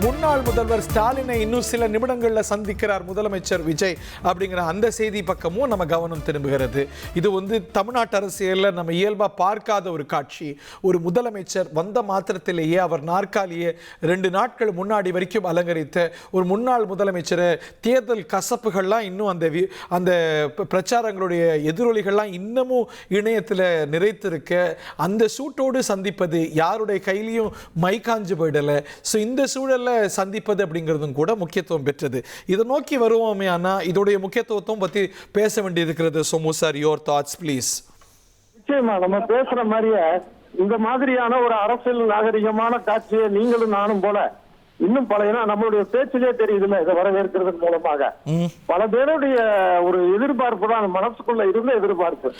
முன்னாள் முதல்வர் ஸ்டாலினை இன்னும் சில நிமிடங்களில் சந்திக்கிறார் முதலமைச்சர் விஜய் அப்படிங்கிற அந்த செய்தி பக்கமும் நம்ம கவனம் திரும்புகிறது. இது தமிழ்நாட்டு அரசியலில் நம்ம இயல்பாக பார்க்காத ஒரு காட்சி. ஒரு முதலமைச்சர் வந்த மாத்திரத்திலேயே அவர் நாற்காலியை 2 நாட்கள் முன்னாடி வரைக்கும் அலங்கரித்த ஒரு முன்னாள் முதலமைச்சரை தேர்தல் கசப்புகள்லாம் இன்னும் அந்த பிரச்சாரங்களுடைய எதிரொலிகள்லாம் இன்னமும் இணையத்தில் நிறைத்திருக்க அந்த சூட்டோடு சந்திப்பது யாருடைய கையிலையும் மைக்காஞ்சு போயிடலை. ஸோ இந்த சூழலில் சந்திப்பது அப்படிங்கிறதும் கூட முக்கியத்துவம் பெற்றது. இதை நோக்கி வருவோமே, ஆனால் இதோடைய முக்கியத்துவத்தையும் பற்றி பேச வேண்டியிருக்கிறது. Somu sir, your thoughts please. நிச்சயமா நம்ம பேசுற மாதிரியே இந்த மாதிரியான ஒரு அரசியல் நாகரிகமான காட்சியை நீங்களும் நானும் போல இன்னும் பல நம்மளுடைய பேச்சிலே தெரியுதுல்ல, இதை வரவேற்கிறது மூலமாக பல பேருடைய ஒரு எதிர்பார்ப்பு தான் மனசுக்குள்ள இருந்த எதிர்பார்ப்பு.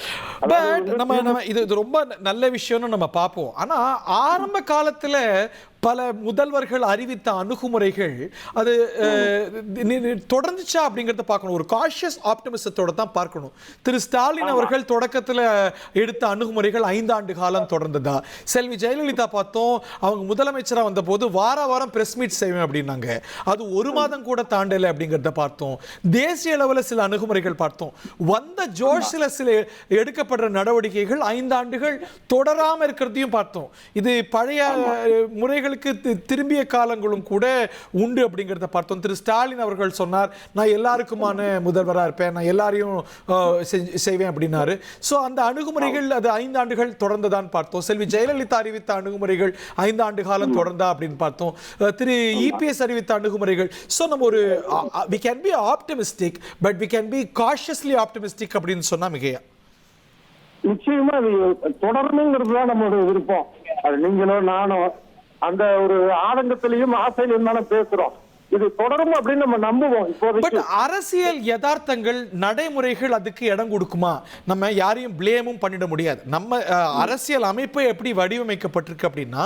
நம்ம இது ரொம்ப நல்ல விஷயம்னு நம்ம பார்ப்போம். ஆனா ஆரம்ப காலத்துல பல முதல்வர்கள் அறிவித்த அணுகுமுறைகள் அது தொடர்ந்துச்சா அப்படிங்கிறத பார்க்கணும். ஒரு காஷியஸ் ஆப்டிமிசத்தோட தான் பார்க்கணும். திரு ஸ்டாலின் அவர்கள் தொடக்கத்தில் எடுத்த அணுகுமுறைகள் 5 ஆண்டு காலம் தொடர்ந்ததா? செல்வி ஜெயலலிதா பார்த்தோம், அவங்க முதலமைச்சராக வந்த போது வாரம் பிரஸ் மீட் செய்வேன் அப்படின்னாங்க. அது 1 மாதம் கூட தாண்டலை அப்படிங்கிறத பார்த்தோம். தேசிய அளவில் சில அணுகுமுறைகள் பார்த்தோம். வந்த ஜோஷ்ல சில எடுக்கப்படுற நடவடிக்கைகள் 5 ஆண்டுகள் தொடராமல் இருக்கிறதையும் பார்த்தோம். இது பழைய முறைகள் திரும்பிய காலங்களும் கூட உண்டு அப்படிங்கிறத பார்த்தோம். திரு ஸ்டாலின் அவர்கள் சொன்னார், நான் எல்லாருக்குமான முதல்வராக இருப்பேன், நான் எல்லாரையும் செய்வேன் அப்படின்னாரு. ஸோ அந்த அணுகுமுறைகள் அது 5 ஆண்டுகள் தொடர்ந்ததான் பார்த்தோம். செல்வி ஜெயலலிதா அறிவித்த அணுகுமுறைகள் 5 ஆண்டு காலம் தொடர்ந்தா அப்படின்னு பார்த்தோம். திரு இபிஎஸ் அறிவித்த அணுகுமுறைகள். ஸோ நம்ம ஒரு we can be optimistic but we can be cautiously optimistic அப்படின்னு சொன்னா மிகையா. நிச்சயமா அது தொடரணுங்கிறது தான் நம்மளுடைய விருப்பம். அது நீங்களோ நானோ அந்த ஒரு ஆதங்கத்திலையும் ஆசையிலும் தானே பேசுறோம். இது தொடரும் அப்படின்னு நம்ம நம்புவோம். பட் அரசியல் யதார்த்தங்கள் நடைமுறைகள் அதுக்கு இடம் கொடுக்குமா? நம்ம யாரையும் பிளேமும் பண்ணிட முடியாது. நம்ம அரசியல் அமைப்பு எப்படி வடிவமைக்கப்பட்டிருக்கு அப்படின்னா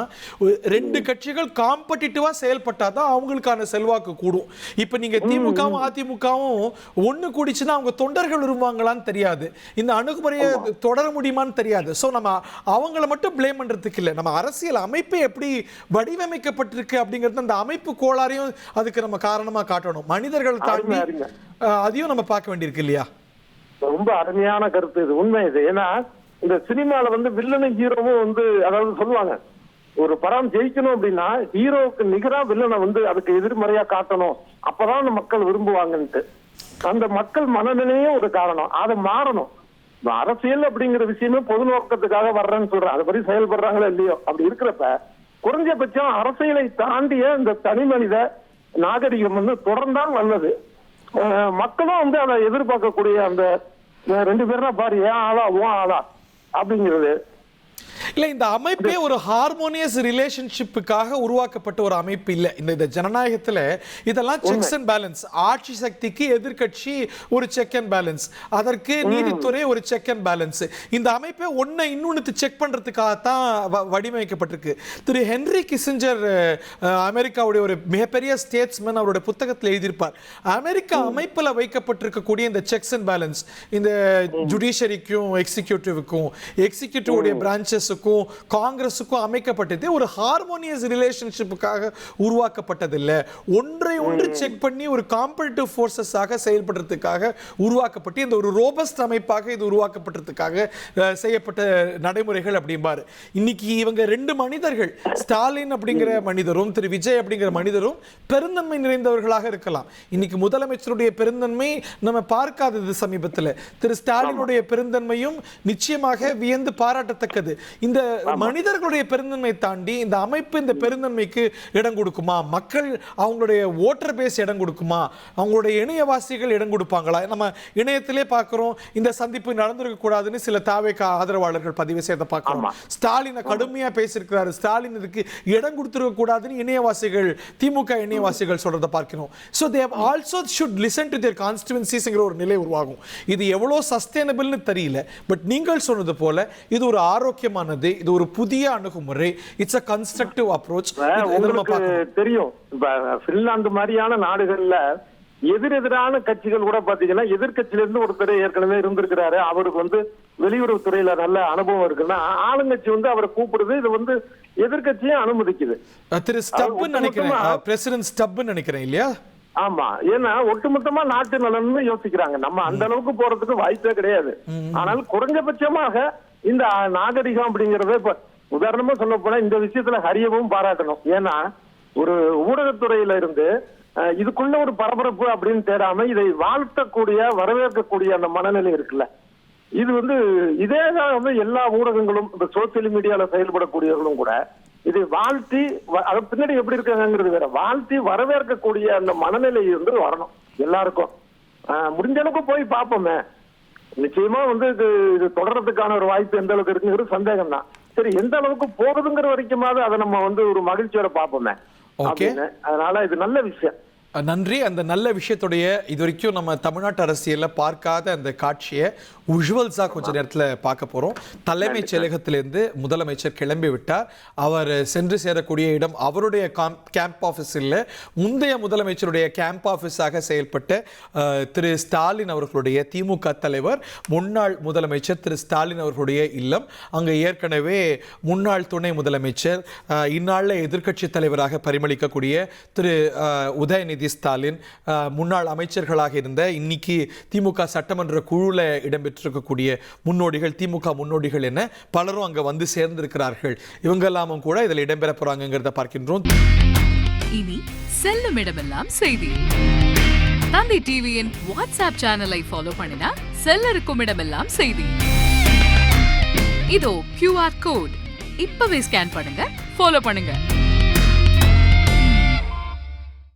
2 கட்சிகள் காம்படிட்டிவா செயல்பட்டாதான் அவங்களுக்கான செல்வாக்கு கூடும். இப்ப நீங்க திமுகவும் அதிமுகவும் ஒண்ணு கூடிச்சுன்னா அவங்க தொண்டர்கள் விரும்புவாங்களான்னு தெரியாது, இந்த அணுகுமுறையை தொடர முடியுமான்னு தெரியாது. ஸோ நம்ம அவங்கள மட்டும் பிளேம் பண்றதுக்கு இல்லை, நம்ம அரசியல் அமைப்பு எப்படி வடிவமைக்கப்பட்டிருக்கு அப்படிங்கிறது அந்த அமைப்பு கோளாறையும் அதுக்கு நம்ம காரணமா காட்டணும். மனிதர்கள் தாண்டி அதையும் நம்ம பார்க்க வேண்டியிருக்கு இல்லையா? ரொம்ப அருமையான கருத்து இது, உண்மை இது. ஏன்னா இந்த சினிமால வில்லனும் ஹீரோவும் அதாவது சொல்லுவாங்க, ஒரு படம் ஜெயிக்கணும் அப்படின்னா ஹீரோவுக்கு நிகரா வில்லனை அதுக்கு எதிர்மறையா காட்டணும், அப்பதான் மக்கள் விரும்புவாங்கன்ட்டு. அந்த மக்கள் மனநிலையும் ஒரு காரணம், அதை மாறணும். அரசியல் அப்படிங்கிற விஷயமே பொது நோக்கத்துக்காக வர்றேன்னு சொல்றேன், அதை பத்தி செயல்படுறாங்களோ இல்லையோ. அப்படி இருக்கிறப்ப குறைஞ்சபட்சம் அரசியலை தாண்டிய இந்த தனி மனித நாகரிகம் தொடர்ந்தான் வந்தது. மக்களும் அதை எதிர்பார்க்கக்கூடிய அந்த 2 பேர்னா பாரு, ஏன் ஆளா ஓ ஆளா அப்படிங்கிறது இல்லை. இந்த அமைப்பே ஒரு ஹார்மோனியஸ் ரிலேஷன்ஷிப்புக்காக உருவாக்கப்பட்ட ஒரு அமைப்பு இல்லை. இந்த ஜனநாயகத்தில் இதெல்லாம் செக்ஸ் அண்ட் பேலன்ஸ். ஆட்சி சக்திக்கு எதிர்கட்சி ஒரு செக் அண்ட் பேலன்ஸ், அதற்கு நீதித்துறை ஒரு செக் அண்ட் பேலன்ஸ். இந்த அமைப்பை ஒன்றை இன்னொன்று செக் பண்ணுறதுக்காகத்தான் வடிவமைக்கப்பட்டிருக்கு. திரு ஹென்ரி கிசிஞ்சர், அமெரிக்காவுடைய ஒரு மிகப்பெரிய ஸ்டேட்ஸ்மேன், அவருடைய புத்தகத்தில் எழுதியிருப்பார், அமெரிக்கா அமைப்பில் வைக்கப்பட்டிருக்கக்கூடிய இந்த செக்ஸ் அண்ட் பேலன்ஸ் இந்த ஜுடிஷியரிக்கும் எக்ஸிக்யூட்டிவுக்கும் எக்ஸிக்யூட்டிவ் பிரான்ச்சஸுக்கும் காங்கிரஸுக்கும் அமைக்கப்பட்டது ஒரு ஹார்மோனியஸ் ரிலேஷன்ஷிப்புக்காக உருவாக்கப்பட்டதில்லை. ஒன்றை செக் பண்ணி ஒரு காம்படிட்டிவ் ஃபோர்ஸஸாக செயல்படுறதுக்காக உருவாக்கப்பட்டு இந்த ஒரு ரோபஸ்ட் அமைப்பாக இது உருவாக்கப்பட்டதுக்காக செய்யப்பட்ட நடைமுறைகள் அப்படிம்பாரு. இன்னைக்கு இவங்க 2 மனிதர்கள், ஸ்டாலின் அப்படிங்கிற மனிதரும் திரு விஜய் அப்படிங்கிற மனிதரும் பெருந்தன்மை நிறைந்தவர்களாக இருக்கலாம். இன்னைக்கு முதலமைச்சருடைய பெருந்தன்மை நம்ம பார்க்காதது சமீபத்தில். திரு ஸ்டாலினுடைய பெருந்தன்மையும் நிச்சயமாக வியந்து பாராட்டத்தக்கது. இந்த மனிதர்களுடைய பெருந்தன்மை தாண்டி இந்த அமைப்பு இந்த பெருந்தன்மைக்கு இடம் கொடுக்குமா? மக்கள் அவங்களுடைய ஓட்டர் பேஸ் இடம் கொடுக்குமா? அவங்களுடைய இணையவாசிகள் இடம் கொடுப்பாங்களா? நம்ம இணையத்திலே பார்க்கிறோம், இந்த சந்திப்பு நடந்திருக்க கூடாதுன்னு சில தாவேக ஆதரவாளர்கள் பதிவு செய்த பார்க்கிறோம். ஸ்டாலினை கடுமையா பேசியிருக்கிறாரு, ஸ்டாலின் இதுக்கு இடம் கொடுத்திருக்க கூடாதுன்னு இணையவாசிகள், திமுக இணையவாசிகள் சொல்றதை பார்க்கிறோம். So they also should listen to their கான்ஸ்டிட்யூன்சிஸ்ங்கிற ஒரு நிலை உருவாகும். இது எவ்வளோ சஸ்டைனபிள்னு தெரியல, பட் நீங்கள் சொன்னது போல இது ஒரு ஆரோக்கியமானது, இது ஒரு புதிய அணுகுமுறை. It's a constructive approach. உங்களுக்கு தெரியும், பின்லாந்து மாதிரியான நாடுகள்ல எதிரெதிரான கட்சிகள் கூட பாத்தீங்கன்னா எதிர்கட்சியில இருந்து ஒருத்தர் ஏற்கனவே இருந்திருக்கிறாரு, அவருக்கு வெளியுறவுத்துறையில நல்ல அனுபவம் இருக்குன்னா ஆளுங்கட்சி அவரை கூப்பிடுது. இது எதிர்க்கட்சியும் அனுமதிக்குது. திரு ஸ்டப்னு நினைக்கிறேன், பிரசிடென்ட் ஸ்டப்னு நினைக்கிறேன் இல்லையா? ஆமா, ஏன்னா ஒட்டுமொத்தமா நாட்டு நலன்னு யோசிக்கிறாங்க. நம்ம அந்த அளவுக்கு போறதுக்கு வாய்ப்பே கிடையாது. ஆனால் குறைஞ்சபட்சமாக இந்த நாகரிகம் அப்படிங்கறத இப்ப உதாரணமா சொல்ல போனா இந்த விஷயத்துல ஹரியவும் பாராட்டணும். ஏன்னா ஒரு ஊடகத்துறையில இருந்து இதுக்குள்ள ஒரு பரபரப்பு அப்படின்னு தேடாம இதை வாழ்த்தக்கூடிய வரவேற்கக்கூடிய அந்த மனநிலை இருக்குல்ல, இது இதேதான் எல்லா ஊடகங்களும் இந்த சோசியல் மீடியால செயல்படக்கூடியவர்களும் கூட இதை வாழ்த்தி அது பின்னாடி எப்படி இருக்காங்கிறது வேற, வாழ்த்தி வரவேற்கக்கூடிய அந்த மனநிலை வரணும் எல்லாருக்கும். முடிஞ்ச அளவுக்கு போய் பார்ப்போமே. நிச்சயமா இது தொடர்றதுக்கான ஒரு வாய்ப்பு எந்த அளவுக்கு இருக்குங்கிறது சந்தேகம் தான். சரி, எந்த அளவுக்கு போகுதுங்கிற வரைக்குமாவது அதை நம்ம ஒரு மகிழ்ச்சியோட பார்ப்போமே அப்படின்னு. அதனால இது நல்ல விஷயம். நன்றி. அந்த நல்ல விஷயத்துடைய இது வரைக்கும் நம்ம தமிழ்நாட்டு அரசியல்ல பார்க்காத அந்த காட்சியை விஷுவல்ஸா கொஞ்ச நேரத்துல பார்க்க போறோம். தலைமைச் செயலகத்திலிருந்து முதலமைச்சர் கிளம்பி விட்டார். அவர் சென்று சேரக்கூடிய இடம் அவருடைய கேம்ப் ஆஃபீஸ் இல்லை, முந்தைய முதலமைச்சருடைய கேம்ப் ஆஃபீஸாக செயல்பட்ட திரு ஸ்டாலின் அவர்களுடைய திமுக தலைவர் முன்னாள் முதலமைச்சர் திரு ஸ்டாலின் அவர்களுடைய இல்லம். அங்க ஏற்கனவே முன்னாள் துணை முதலமைச்சர் இந்நாளில் எதிர்க்கட்சி தலைவராக பரிமளிக்கக்கூடிய திரு உதயநிதி ஸ்டாலின், முன்னாள் அமைச்சர்களாக இருந்த இன்னைக்கு திமுக சட்டமன்ற குழுல இடம்பெற்றிருக்கக்கூடிய முன்னோடிகள், திமுக முன்னோடிகள் என பலரும் அங்க வந்து சேர்ந்திருக்கிறார்கள். இவங்க எல்லாமும் கூட இதில் இடம்பெற போறாங்கிறத பார்க்கின்றோம். இனி செல்லும் இடமெல்லாம் செய்தி. தந்தை டிவியின் வாட்ஸ்அப் சேனலை ஃபாலோ பண்ணினா செல்ல இருக்கும் இடமெல்லாம் செய்தி. இதோ QR கோட் இப்பவே ஸ்கேன் பண்ணுங்க, ஃபாலோ பண்ணுங்க.